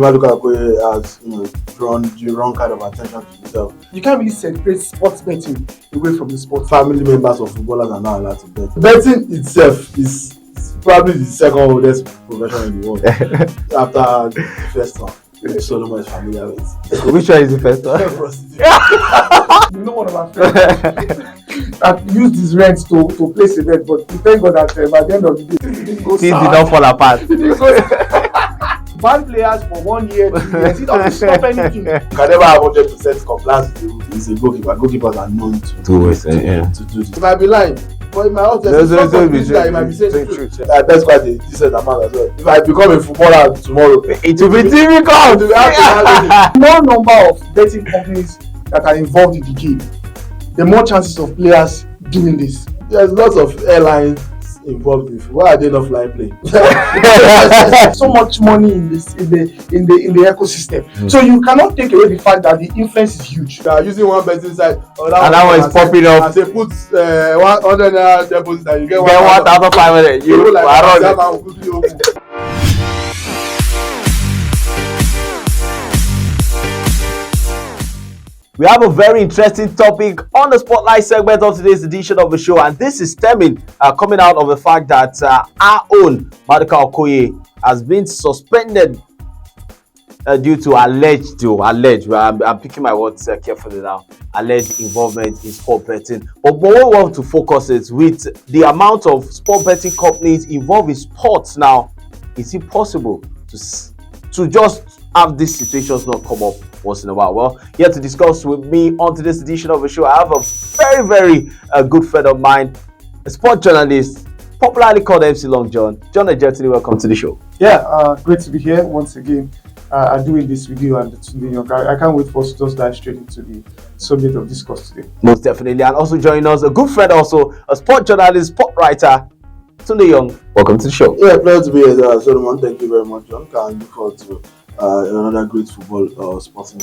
Maduka Okoye has drawn the wrong kind of attention to himself. You can't really separate sports betting away from the sport. Family members of footballers are not allowed to bet. Betting itself is probably the second oldest profession in the world after the first one, which Solomon is familiar with. Which one is the first one? You know, one of our friends that used his rent to place a bet, but we thank God that at the end of the day, it didn't go Things did not fall apart. Ban players for 1 year, 2 years, it doesn't stop anything. You can never have 100% compliance with the rule. He's a goalkeeper. Goalkeepers are known to do this. He might be lying, but in my own sense, he might be saying the truth. That's quite a decent amount as well. If I become a footballer tomorrow, it will be difficult. More number of betting companies that are involved in the game, the more chances of players doing this. There's lots of airlines involved with. Why are they not flying plane? So much money in this in the ecosystem. So you cannot take away the fact that the influence is huge. They are using one betting side, and that one is popping up. And they put 100 naira deposit and you get 1,500. You like are that man will quickly open. We have a very interesting topic on the Spotlight segment of today's edition of the show, and this is stemming coming out of the fact that our own Maduka Okoye has been suspended due to alleged. I'm picking my words carefully now. Alleged involvement in sport betting. But what we want to focus is with the amount of sport betting companies involved in sports now. Is it possible to just have these situations not come up once in a while? Well, here to discuss with me on today's edition of the show, I have a very good friend of mine, a sport journalist, popularly called MC Long John. John Ejetini, welcome to the show. Yeah, great to be here once again. I'm doing this with you and I can't wait for us to just dive straight into the subject of discourse today. Most definitely, and also joining us, a good friend, also a sport journalist, sport writer, Tunde Young. Welcome to the show. Yeah, pleasure to be here, Solomon. Thank you very much, John. Can look forward to another great football sporting.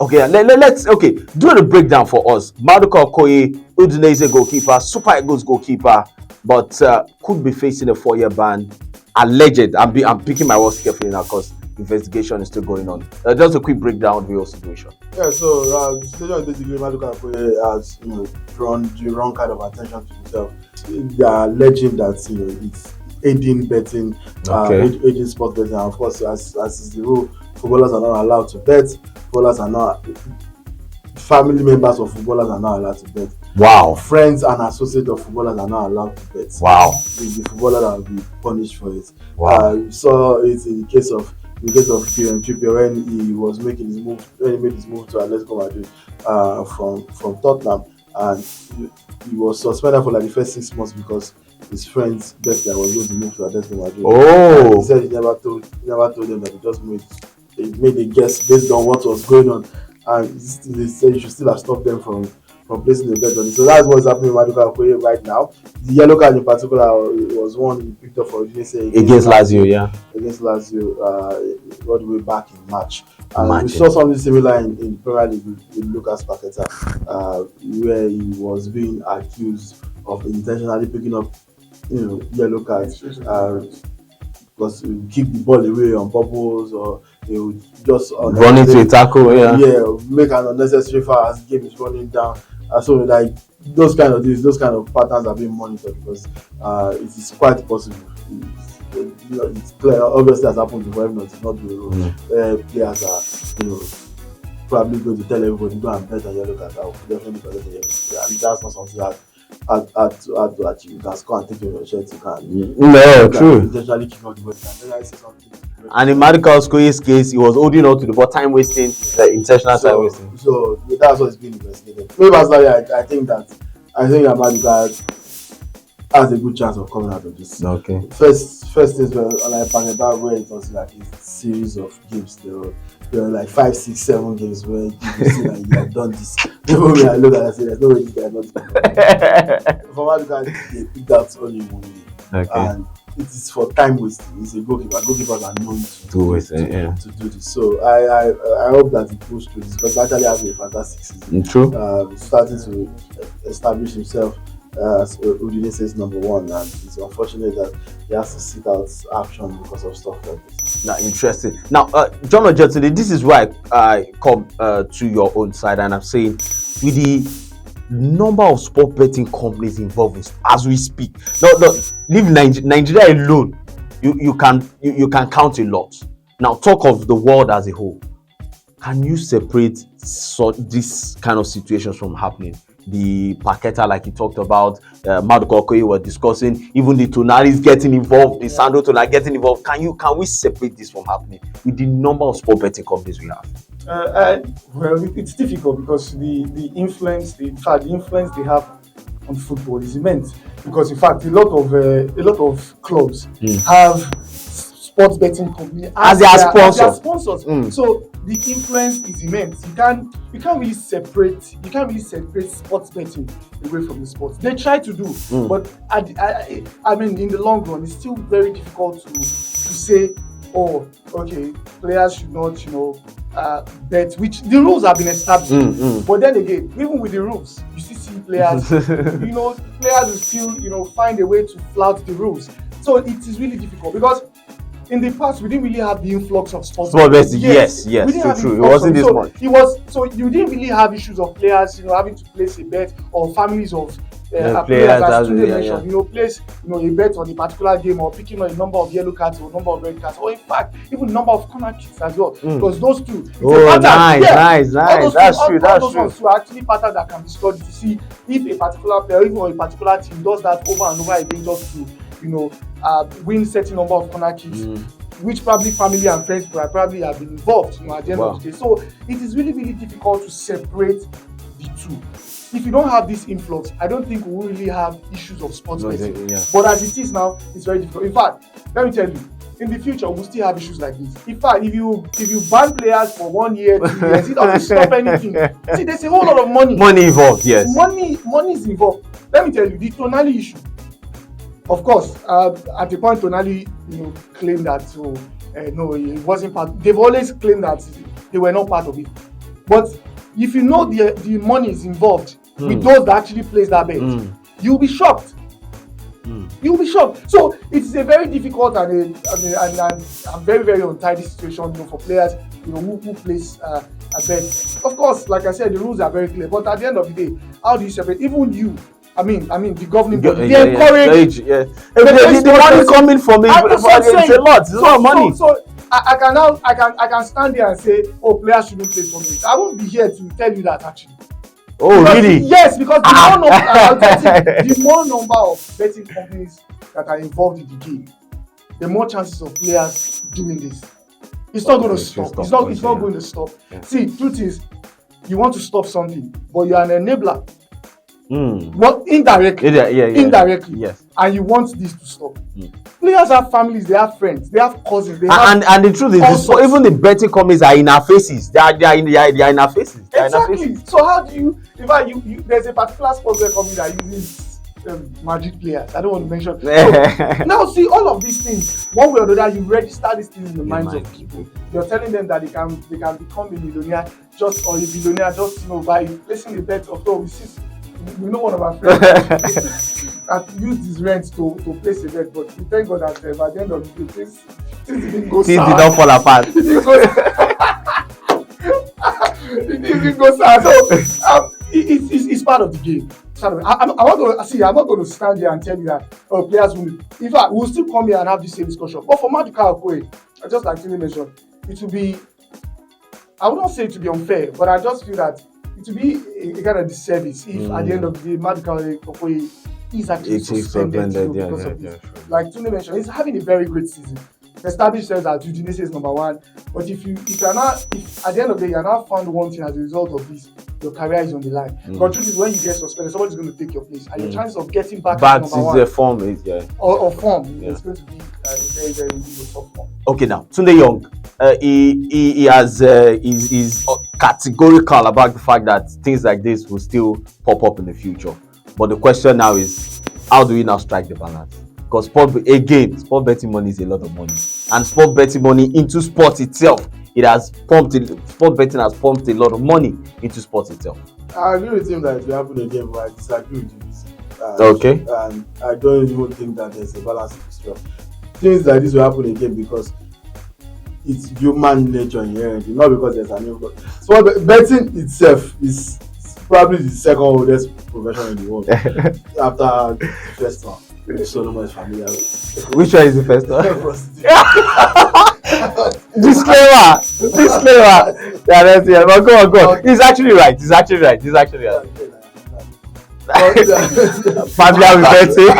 Okay, let's do the breakdown for us. Maduka Okoye, Udinese goalkeeper, Super Eagles goalkeeper, but could be facing a 4-year ban. Alleged. I'm picking my words carefully now because investigation is still going on. Just a quick breakdown of your situation. Yeah, so the situation is basically Maduka Okoye has drawn the wrong kind of attention to himself. They are alleging that it's aiding betting, aiding sports betting. And of course, as is the rule, footballers are not allowed to bet. Family members of footballers are not allowed to bet. Wow. Friends and associates of footballers are not allowed to bet. Wow. The footballer that will be punished for it. Wow. You saw it in the case of Trippier when he was making his move, when he made his move to Atletico Madrid from Tottenham, and he was suspended for like the first 6 months because his friends bet that was going to move to Atletico Madrid. Oh. And he said he never told them that he just made a guess based on what was going on, and they said you should still have stopped them from placing the bet on it. So that's what's happening with Maduka Okoye right now. The yellow card in particular was one he picked up for Udinese against Lazio, against Lazio, all the way back in March. We saw something similar in Premier League with Lucas Paqueta, where he was being accused of intentionally picking up, yellow cards, because he would kick the ball away on purpose, or he would just run into a tackle, make an unnecessary foul as the game is running down. So like those kind of patterns are being monitored because it is quite possible. It's clear, obviously, has happened before. If not, it's not the rule. Players are, probably going to tell everybody go and bet on yellow card. I will definitely collect a yellow card. And that's not something that hard to achieve. You can score and take your shirt. You can. True. Intentionally kick out the ball. And then I say something. And in Maduka Okoye's case, he was holding on to the ball, time wasting, intentional time wasting. So that's what's being investigated. Maybe personally, I think that Maduka has a good chance of coming out of this. Okay. First things were like Panetta, where it was like a series of games. There were like 5, 6, 7 games where you see that you have done this. Even when I look at it, I say there's no way this guy not doing it. For Maduka, they picked out only 1 game. Okay. And it is for time wasting. He's a goalkeeper. Goalkeepers are known to do this. So I hope that he pulls through this because he actually has a fantastic season. True. Starting to establish himself as Udinese's number one, and it's unfortunate that he has to sit out action because of stuff like this. Now, interesting. Now, John Ojetide, this is why I come to your own side, and I'm saying with the number of sport betting companies involved as we speak, no, leave Nigeria alone, you can count a lot. Now, talk of the world as a whole. Can you separate this kind of situations from happening? The Paqueta, like you talked about, Maduka Okoye were discussing, even the Tonalis getting involved, the Sandro Tonali getting involved. Can we separate this from happening with the number of sport betting companies we have? Well, it's difficult because the influence they have on football is immense. Because in fact, a lot of clubs have sports betting company as their sponsors. So the influence is immense. You can't really separate sports betting away from the sports. They try to do, but I mean, in the long run, it's still very difficult to say, oh, okay, players should not, bet. Which the rules have been established. But then again, even with the rules, you still see players. Players will still, find a way to flout the rules. So it is really difficult because in the past, we didn't really have the influx of sports betting. Yes, true. It wasn't this much. So you didn't really have issues of players, having to place a bet, or families of players as Tunde mentioned, place a bet on a particular game, or picking on a number of yellow cards or number of red cards, or in fact even number of corner kicks as well. Because those two, nice. That's true. Those ones are actually patterns that can be studied to see if a particular player, even a particular team, does that over and over again just to win certain number of corner kicks, which probably family and friends probably have been involved at the end of the day. So it is really, really difficult to separate the two. If you don't have this influx, I don't think we will really have issues of sports betting. But as it is now, it's very difficult. In fact, let me tell you, in the future we'll still have issues like this. In fact, if you ban players for 1 year, 2 years, it doesn't stop anything. See, there's a whole lot of money. Money involved, yes. Money is involved. Let me tell you, the Tonali issue. Of course, at the point Tonali, claimed that no, he wasn't part. They've always claimed that they were not part of it. But if you know the money is involved with those that actually place that bet, you'll be shocked. You'll be shocked. So it's a very difficult and a very, very untidy situation for players who place a bet. Of course, like I said, the rules are very clear. But at the end of the day, how do you separate? Even you. I mean, the governing body, they encourage. The money coming from it, it's a lot. It's a lot of money. So I can stand there and say, oh, players shouldn't play for me. I won't be here to tell you that actually. Oh, really? Yes, because the more number of betting companies that are involved in the game, the more chances of players doing this. It's not going to stop. It's not going to stop. See, truth is, you want to stop something, but you are an enabler. Well, indirectly, indirectly, yes, and you want this to stop. Players have families, they have friends, they have cousins, and the truth is, even the betting companies are in our faces. They are in our faces. Exactly. So how do you? There's a particular sports company that uses magic players. I don't want to mention. So, now, see, all of these things, one way or the other, you register these things in the minds of people. You're telling them that they can become a millionaire just by placing a bet of we know one of our friends that used his rent to place a bet, but we thank God that by the end of the day, things didn't go sour. Things did not fall apart. It didn't go sour. So it's part of the game. I'm not going to stand here and tell you that players will. In fact, we'll still come here and have the same discussion. But for Maduka Okoye, just like Tini mentioned, it will be. I would not say it to be unfair, but I just feel that it will be a kind of disservice if at the end of the day Maduka Okoye is actually suspended because of this. Like Tunde mentioned, he's having a very great season. Established says that Udinese is number one, but if at the end of the day you are not found wanting as a result of this, your career is on the line. But truth is, when you get suspended, somebody's going to take your place, and your chances of getting back to number one the form is it's going to be a very, very tough form. Okay, now Tunde Young, he has is categorical about the fact that things like this will still pop up in the future. But the question now is, how do we now strike the balance? Because sport betting money is a lot of money, and sport betting money into sport itself, sport betting has pumped a lot of money into sport itself. I agree with him that it will happen again, but I disagree with you. Okay. And I don't even think that there's a balance in the things like this will happen again because it's human nature inherently, not because there's an influence. So betting itself is probably the second oldest profession in the world after the first one, which Solomon is familiar with. Which one is the first one? Prostitution. Disclaimer. Yeah, that's it. But go on. He's actually right. Familiar with betting.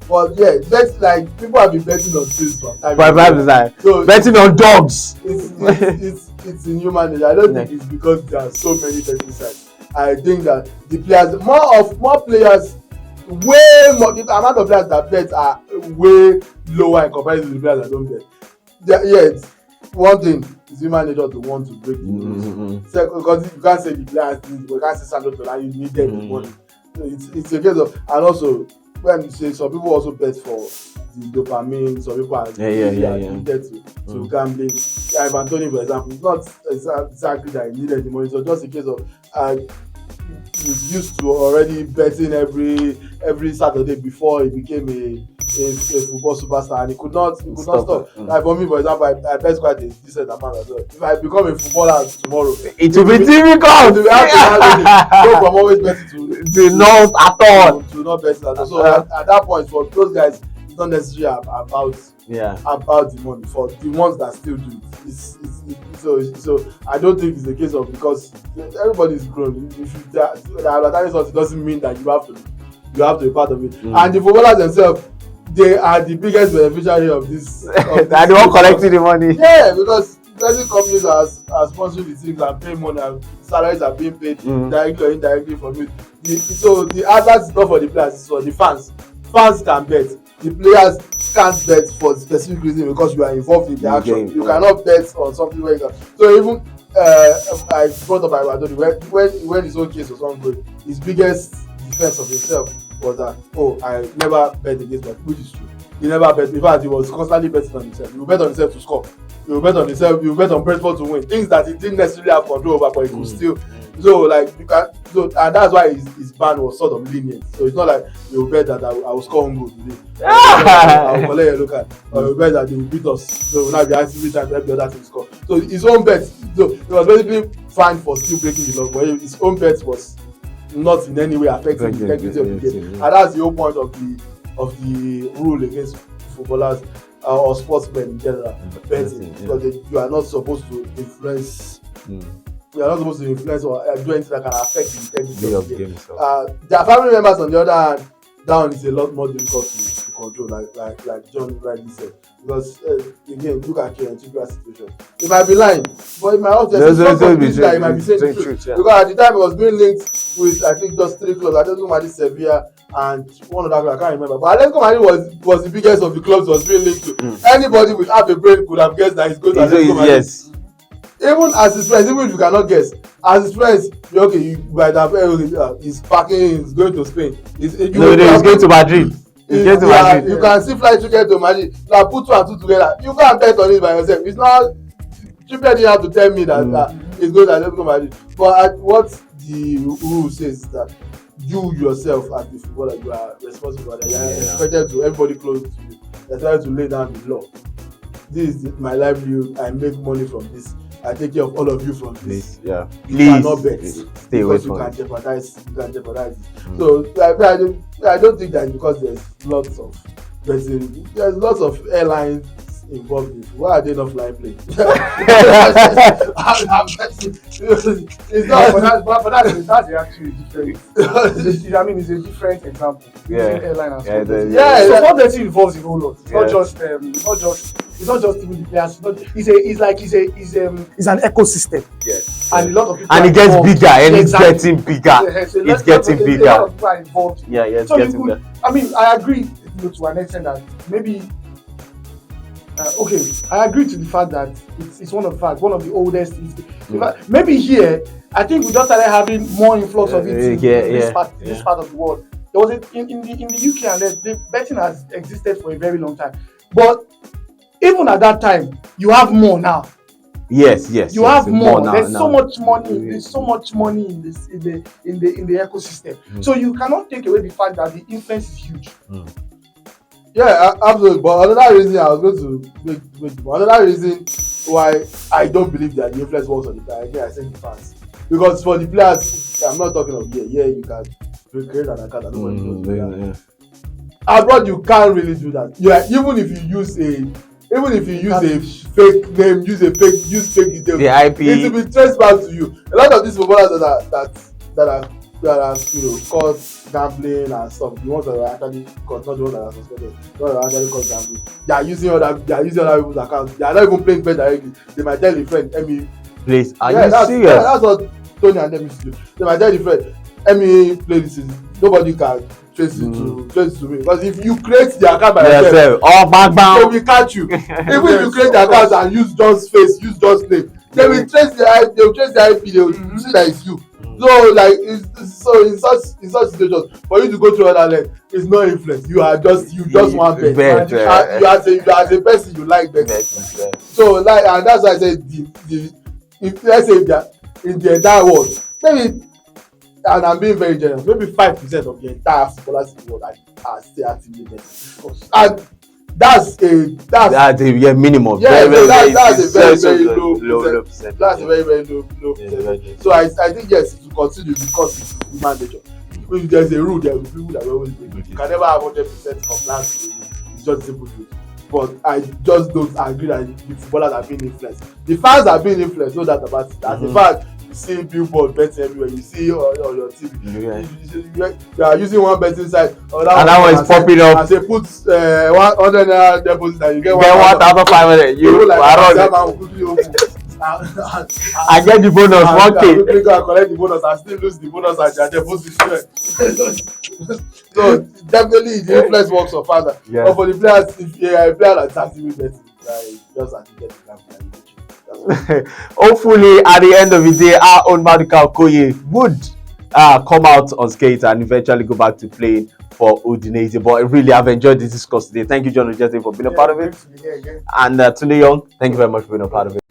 But yeah, bet like people have been betting on things for time. So betting on dogs. It's in human nature. I don't think it's because there are so many betting sites. I think that the players, more players, way more. The amount of players that bet are way lower in comparison to the players that don't bet. It's one thing is human nature to want to break the rules. So, because you can't say the players need, you can't say Sandro Tola, you need them in money. So it's a case of, and also when you say some people also bet for the dopamine, some people are addicted to gambling. Ivan Toney, for example, it's not exactly that he needed the money, so just a case of he's used to already betting every Saturday before he became a football superstar, and he could not stop. Like for me, for example, I bet quite a decent amount as well. If I become a footballer tomorrow, it will be difficult. It will have to go from always betting to not at all. To not betting at all. So at that point, for those guys, it's not necessarily about the money. For the ones that still do it, so I don't think it's a case of, because everybody is grown. If the advertising source, it doesn't mean that you have to be part of it. And the footballers themselves, they are the biggest beneficiary of this. And they all collecting the money. Yeah, because betting companies are sponsoring the teams and paying money, and salaries are being paid directly or indirectly from it. So the advert is not for the players, it's for the fans. Fans can bet. The players can't bet for specific reason because you are involved in the action. You cannot bet on something where you can. So even I brought up Iwadoni when his own case was ongoing, his biggest defense of himself was that, I never bet against my, which is true. He never bet. In fact, he was constantly betting on himself. He would bet on himself to score. He would bet on himself. He would bet on Brentford to win. Things that he didn't necessarily have control over, but he could still. So like you can. So and that's why his ban was sort of lenient. So it's not like he will bet that I will score home goal today. I will collect a look at. Or he will bet that they will beat us. So we will not be actively trying to help the other team score. So his own bet. So he was basically fined for still breaking the law, but his own bet was not in any way affecting the integrity of the game. And that's the whole point of the rule against footballers or sportsmen in general, betting, because you are not supposed to influence. You are not supposed to influence or do anything that can affect the integrity of the game. Their family members, on the other hand, down is a lot more difficult to control, like John rightly said. Because again, look at your particular situation. It might be lying, but it might also that it might be saying the truth. Because at the time it was being linked with, I think, just 3 clubs. Atletico Madrid, Sevilla, and one other club, I can't remember. But Atletico Madrid was the biggest of the clubs was being linked to. Anybody with half a brain could have guessed that he's going to Atletico Madrid. Yes. Even as his friends, even if you cannot guess, as his friends, you might have he's packing, he's going to Spain. He's going to Madrid. You can see flight ticket to Madrid. Now put 2 and 2 together. You can't bet on it by yourself. It's not. You didn't have to tell me that he's going to Atletico Madrid. But what the rule says is that you yourself, as the footballer, you are responsible for that. You are expected to, everybody close to you, you're expected to lay down the law. This is my livelihood. I make money from this. I take care of all of you from this. Yeah. You cannot bet. Stay away from it. You can jeopardize it. Mm. So I don't think that because there's lots of airlines involved in it. Why are they not flying planes? It's not, but that's actually different. I mean, it's a different example. Airline and so what betting involves a whole lot. It's not just even the players. It's an ecosystem. Yes. And a lot of people. And it gets bigger, and it's getting bigger. It's getting bigger. A lot of people are involved. Yeah, it's getting bigger. I mean, I agree to an extent that maybe. I agree to the fact that it's one of the oldest. Maybe here, I think we just started having more influx of it in this part of the world. There was in the UK, and the betting has existed for a very long time. But even at that time, you have more now. Yes. You have more. now. There's so much money. There's so much money in this in the ecosystem. So you cannot take away the fact that the influence is huge. Yeah, absolutely. But another reason I was going to make another reason why I don't believe that the influence works on the player. Again, I say the fans. Because for the players, I'm not talking of you can create an account and nobody knows. Abroad, you can't really do that. Even if you use a fake name, use fake details, the IP, it will be traced back to you. A lot of these footballers that are caught gambling and stuff, the ones that are actually caught, not the ones that are suspended, the ones that are actually caught gambling, they are using other people's accounts. They are not even playing bet directly. They might tell a friend, Emi, please, are you that's, serious? Yeah, that's what Tony and them used to do. They might tell the friend, Emi, play this season. Nobody can trace it to me, because if you create the account by yourself, they will catch you. Even if you create the account and use John's face, use John's name, they will trace the IP. They will trace the IP. They will see that it's you. So like so in such situations, for you to go through other leg, it's no influence. You just want bet. You as a person, you like betting. So like, and that's why I said if let's say in the entire world, maybe, and I'm being very generous, maybe 5% of the entire footballers in the world are still actively betting. And that's a minimum. Yeah, that's a very low percent. That's a very low percent. So I think yes, to continue because it's human nature. If there's a rule, there will be people that will always break it. You can never have 100% compliance with the rule. It's just simple truth. But I just don't agree that the footballers are being influenced. The fans are being influenced, no doubt about it. As a fact, you see billboard betting everywhere. You see on your TV. You are using one betting site, and that one is popping up. As they put 100 naira deposit, and you get 1,500. You I get the bonus 1K. Quickly go and collect the bonus and still lose the bonus at their deposit. So definitely the influence works for fans. Yeah. But for the players, if you are a player that's actively betting, just have to get the camp. Hopefully, at the end of the day, our own Maduka Okoye would come out unscathed and eventually go back to playing for Udinese. But I really have enjoyed this discourse today. Thank you, John Ojete, for being a part of it. Great to be here again. And Tunde Young, thank you very much for being a part of it.